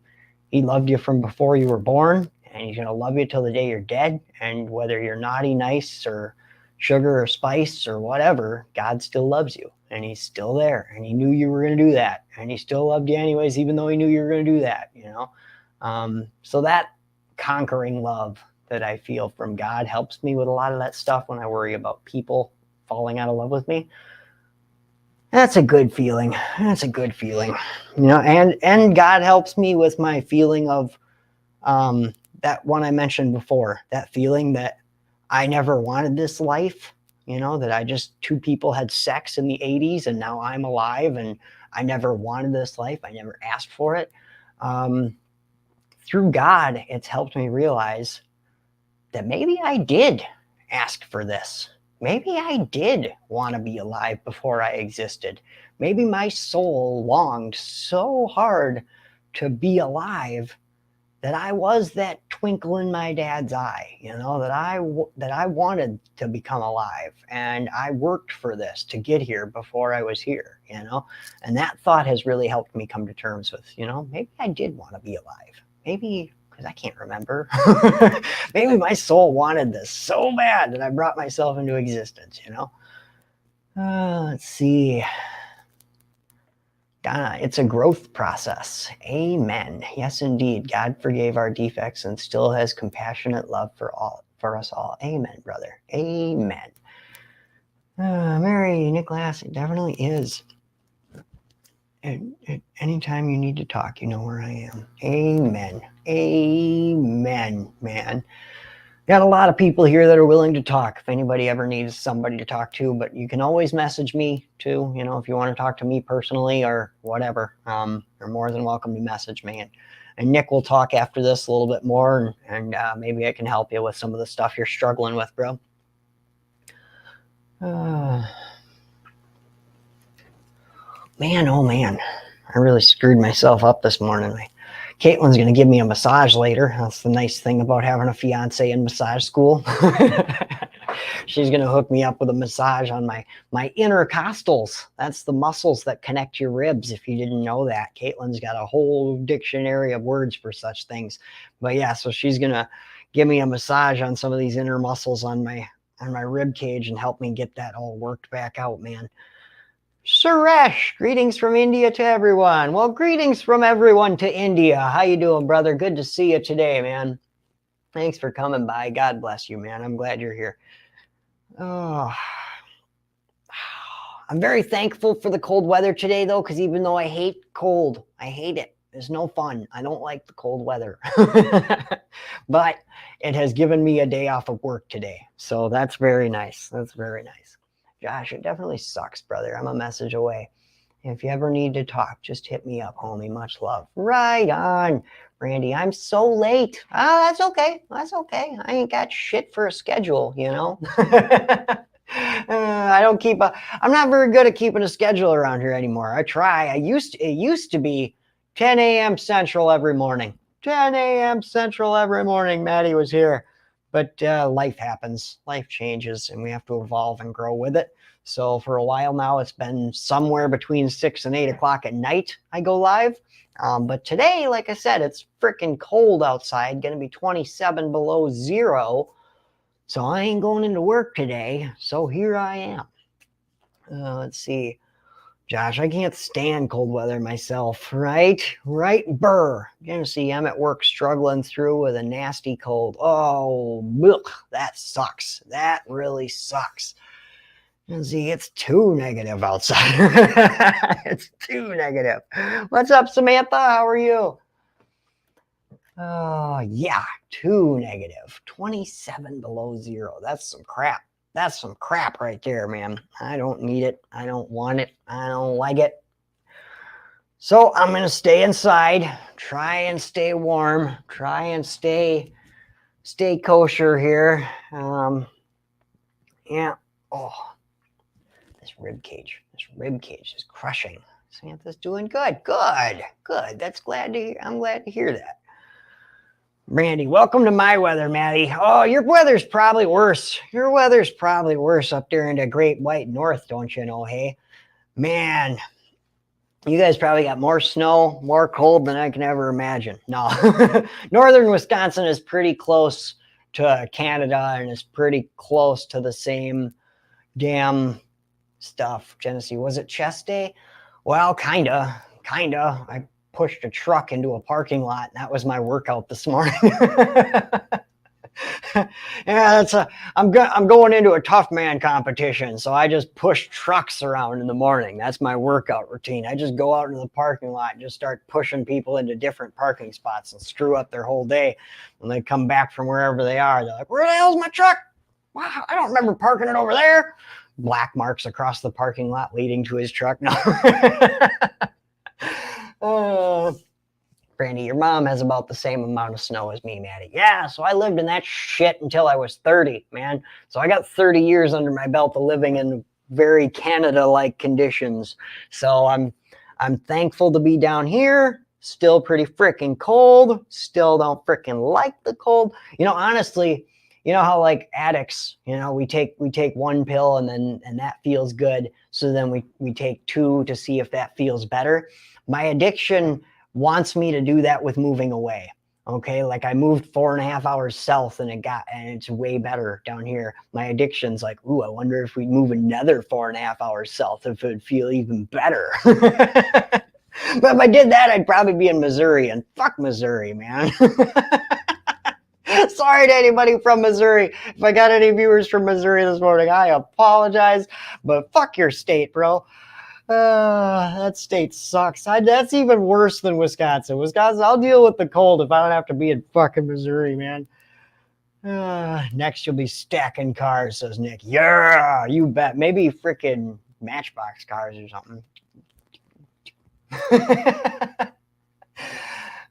he loved you from before you were born, and he's going to love you till the day you're dead. And whether you're naughty, nice, or sugar or spice or whatever, God still loves you. and he's still there, and he knew you were going to do that, and he still loved you anyways, even though he knew you were going to do that, you know? So that conquering love that I feel from God helps me with a lot of that stuff when I worry about people falling out of love with me. That's a good feeling. That's a good feeling, you know, and God helps me with my feeling of that one I mentioned before, that feeling that I never wanted this life, you know, that I just, two people had sex in the 80s and now I'm alive and I never wanted this life. I never asked for it. Through God, it's helped me realize that maybe I did ask for this. Maybe I did want to be alive before I existed. Maybe my soul longed so hard to be alive that I was that twinkle in my dad's eye, you know, that I wanted to become alive, and I worked for this to get here before I was here, you know, and that thought has really helped me come to terms with, you know, maybe I did want to be alive. Maybe, because I can't remember, maybe my soul wanted this so bad that I brought myself into existence, you know. Let's see. Donna, it's a growth process. Amen. Yes, indeed. God forgave our defects and still has compassionate love for us all. Amen, brother. Amen. Mary, Nicholas, it definitely is. And anytime you need to talk, you know where I am. Amen. Amen, man. Got a lot of people here that are willing to talk if anybody ever needs somebody to talk to, but you can always message me too, you know, if you want to talk to me personally or whatever. You're more than welcome to message me, and Nick will talk after this a little bit more, and maybe I can help you with some of the stuff you're struggling with, bro. Man, oh man, I really screwed myself up this morning. Caitlin's going to give me a massage later. That's the nice thing about having a fiance in massage school. She's going to hook me up with a massage on my intercostals. That's the muscles that connect your ribs, if you didn't know that. Caitlin's got a whole dictionary of words for such things. But yeah, so she's going to give me a massage on some of these inner muscles on my rib cage and help me get that all worked back out, man. Suresh, greetings from India to everyone. Well, greetings from everyone to India. How you doing, brother? Good to see you today, man. Thanks for coming by. God bless you, man. I'm glad you're here. Oh, I'm very thankful for the cold weather today, though, because even though I hate cold, I hate it. It's no fun. I don't like the cold weather. But it has given me a day off of work today. So that's very nice. That's very nice. Josh, it definitely sucks, brother. I'm a message away. If you ever need to talk, just hit me up, homie. Much love. Right on. Randy, I'm so late. Oh, that's okay. That's okay. I ain't got shit for a schedule, you know? I'm not very good at keeping a schedule around here anymore. I try. It used to be 10 a.m. Central every morning. 10 a.m. Central every morning. Maddie was here. But life happens, life changes, and we have to evolve and grow with it. So for a while now, it's been somewhere between 6 and 8 o'clock at night I go live. But today, like I said, it's freaking cold outside, going to be 27 below zero. So I ain't going into work today. So here I am. Let's see. Josh, I can't stand cold weather myself, right? Right, burr. You're going to see I'm at work struggling through with a nasty cold. Oh, ugh, that sucks. That really sucks. And see, it's too negative outside. It's too negative. What's up, Samantha? How are you? Oh, yeah, too negative. 27 below zero. That's some crap. That's some crap right there, man. I don't need it. I don't want it. I don't like it. So I'm going to stay inside, try and stay warm, try and stay kosher here. Yeah. Oh, this rib cage is crushing. Samantha's doing good. Good. That's I'm glad to hear that. Brandy, welcome to my weather, Maddie. Oh, your weather's probably worse. Your weather's probably worse up there in the great white north, don't you know, hey? Man, you guys probably got more snow, more cold than I can ever imagine. No, northern Wisconsin is pretty close to Canada and is pretty close to the same damn stuff. Genesee, was it chest day? Well, kinda. I pushed a truck into a parking lot, and that was my workout this morning. Yeah, I'm going into a tough man competition, so I just push trucks around in the morning. That's my workout routine. I just go out into the parking lot and just start pushing people into different parking spots and screw up their whole day. When they come back from wherever they are, they're like, "Where the hell's my truck? Wow, I don't remember parking it over there." Black marks across the parking lot leading to his truck. No. Brandy, your mom has about the same amount of snow as me, Maddie. Yeah, so I lived in that shit until I was 30, man. So I got 30 years under my belt of living in very Canada-like conditions. So I'm thankful to be down here. Still pretty freaking cold. Still don't freaking like the cold. You know, honestly, you know how like addicts, you know, we take one pill and that feels good. So then we take two to see if that feels better. My addiction wants me to do that with moving away. Okay, like I moved 4.5 hours south and it's way better down here. My addiction's like, ooh, I wonder if we move another 4.5 hours south, if it would feel even better. But if I did that, I'd probably be in Missouri, and fuck Missouri, man. Sorry to anybody from Missouri. If I got any viewers from Missouri this morning, I apologize, but fuck your state, bro. That state sucks. That's even worse than Wisconsin. Wisconsin, I'll deal with the cold if I don't have to be in fucking Missouri, man. Next, you'll be stacking cars, says Nick. Yeah, you bet. Maybe freaking Matchbox cars or something.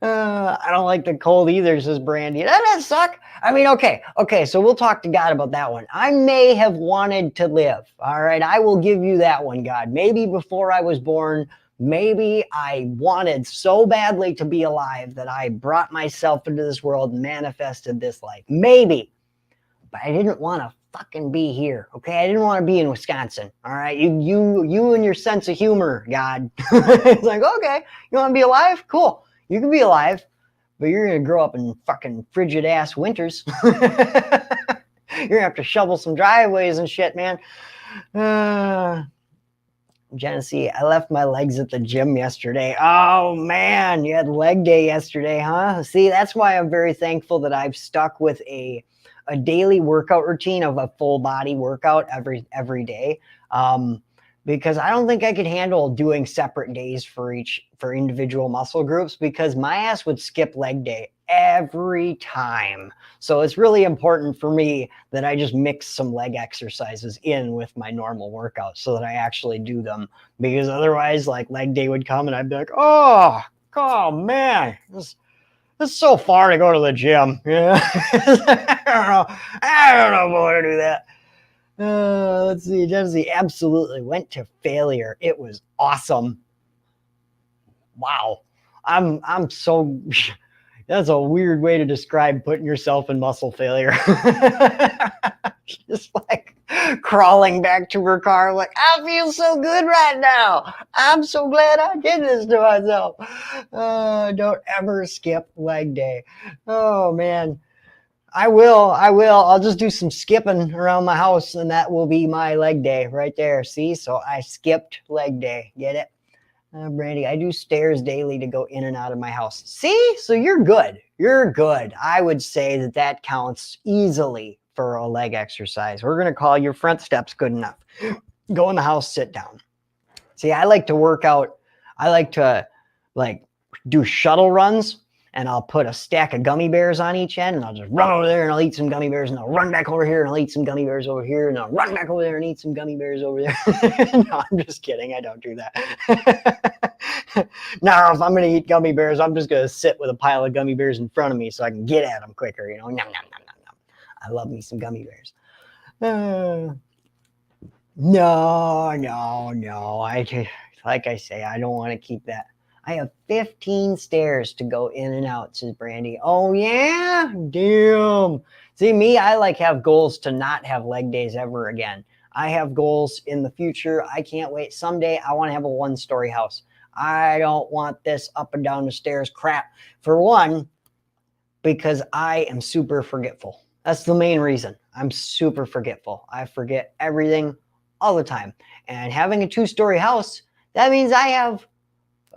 I don't like the cold either, says Brandy. That doesn't suck. I mean, okay, so we'll talk to God about that one. I may have wanted to live, all right? I will give you that one, God. Maybe before I was born, maybe I wanted so badly to be alive that I brought myself into this world and manifested this life. Maybe. But I didn't want to fucking be here, okay? I didn't want to be in Wisconsin, all right? You and your sense of humor, God. It's like, okay, you want to be alive? Cool. You can be alive, but you're going to grow up in fucking frigid ass winters. You're going to have to shovel some driveways and shit, man. Genesee, I left my legs at the gym yesterday. Oh man, you had leg day yesterday, huh? See, that's why I'm very thankful that I've stuck with a daily workout routine of a full body workout every day. Because I don't think I could handle doing separate days for individual muscle groups, because my ass would skip leg day every time. So it's really important for me that I just mix some leg exercises in with my normal workouts so that I actually do them, because otherwise like leg day would come and I'd be like, oh man, this is so far to go to the gym. Yeah. I don't know if I want to do that. Let's see. Genesee absolutely went to failure. It was awesome. Wow. I'm so, that's a weird way to describe putting yourself in muscle failure. Just like crawling back to her car, like, I feel so good right now. I'm so glad I did this to myself. Don't ever skip leg day. Oh man. I will. I'll just do some skipping around my house, and that will be my leg day right there. See? So I skipped leg day. Get it? Brandy, I do stairs daily to go in and out of my house. See? So you're good. You're good. I would say that counts easily for a leg exercise. We're going to call your front steps good enough. Go in the house, sit down. See, I like to work out. I like to do shuttle runs. And I'll put a stack of gummy bears on each end, and I'll just run over there and I'll eat some gummy bears, and I'll run back over here and I'll eat some gummy bears over here, and I'll run back over there and eat some gummy bears over there. No, I'm just kidding. I don't do that. Now, if I'm going to eat gummy bears, I'm just going to sit with a pile of gummy bears in front of me so I can get at them quicker. You know, nom, nom, nom, nom, nom. I love me some gummy bears. No. Like I say, I don't want to keep that. I have 15 stairs to go in and out, says Brandy. Oh, yeah? Damn. See, me, I have goals to not have leg days ever again. I have goals in the future. I can't wait. Someday, I want to have a one-story house. I don't want this up and down the stairs crap. For one, because I am super forgetful. That's the main reason. I'm super forgetful. I forget everything all the time. And having a 2-story house, that means I have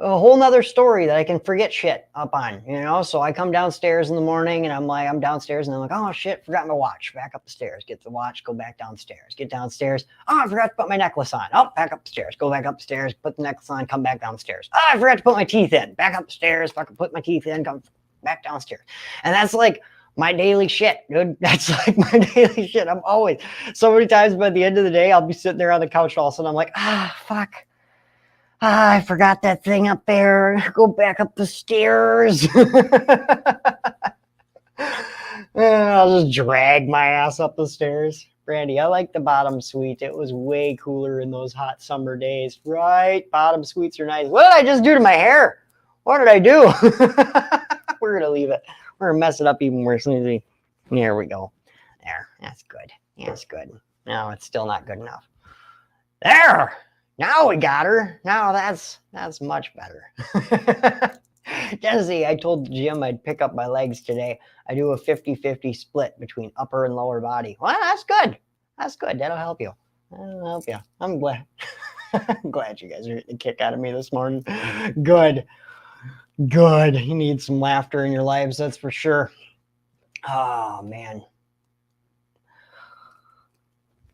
a whole nother story that I can forget shit up on, you know? So I come downstairs in the morning and I'm downstairs and I'm like, oh shit, forgot my watch. Back up the stairs, get the watch, go back downstairs, get downstairs. Oh, I forgot to put my necklace on. Oh, back upstairs, go back upstairs, put the necklace on, come back downstairs. Oh, I forgot to put my teeth in. Back upstairs, fucking put my teeth in, come back downstairs. And that's like my daily shit, dude. That's like my daily shit. I'm always, so many times by the end of the day, I'll be sitting there on the couch all of a sudden, I'm like, fuck. I forgot that thing up there. Go back up the stairs. I'll just drag my ass up the stairs. Brandy, I like the bottom suite. It was way cooler in those hot summer days. Right? Bottom suites are nice. What did I just do to my hair? What did I do? We're going to leave it. We're going to mess it up even worse. There we go. There. That's good. That's good. No, it's still not good enough. There. Now we got her. Now that's much better. Jesse, I told the gym I'd pick up my legs today. I do a 50-50 split between upper and lower body. Well, that's good. That's good. That'll help you. That'll help you. I'm glad. I'm glad you guys are getting a kick out of me this morning. Good. Good. You need some laughter in your lives, that's for sure. Oh, man.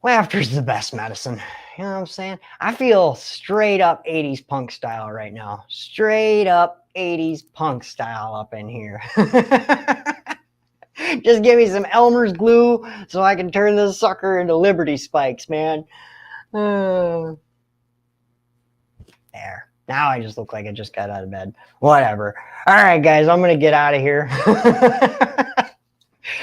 Laughter's the best medicine. You know what I'm saying? I feel straight up 80s punk style right now. Straight up 80s punk style up in here. Just give me some Elmer's glue so I can turn this sucker into Liberty Spikes, man. There. Now I just look like I just got out of bed. Whatever. All right, guys, I'm going to get out of here.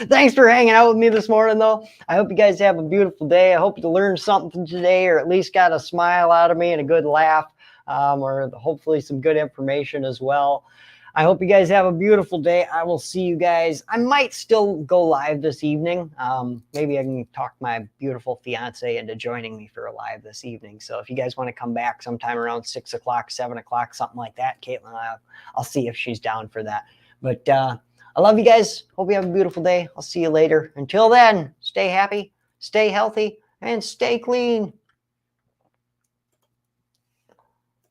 Thanks for hanging out with me this morning, though. I hope you guys have a beautiful day. I hope you learned something today, or at least got a smile out of me and a good laugh, or hopefully some good information as well. I hope you guys have a beautiful day. I will see you guys. I might still go live this evening. Maybe I can talk my beautiful fiance into joining me for a live this evening. So if you guys want to come back sometime around 6 o'clock, 7 o'clock, something like that, Caitlin, I'll see if she's down for that. But I love you guys. Hope you have a beautiful day. I'll see you later. Until then, stay happy, stay healthy, and stay clean.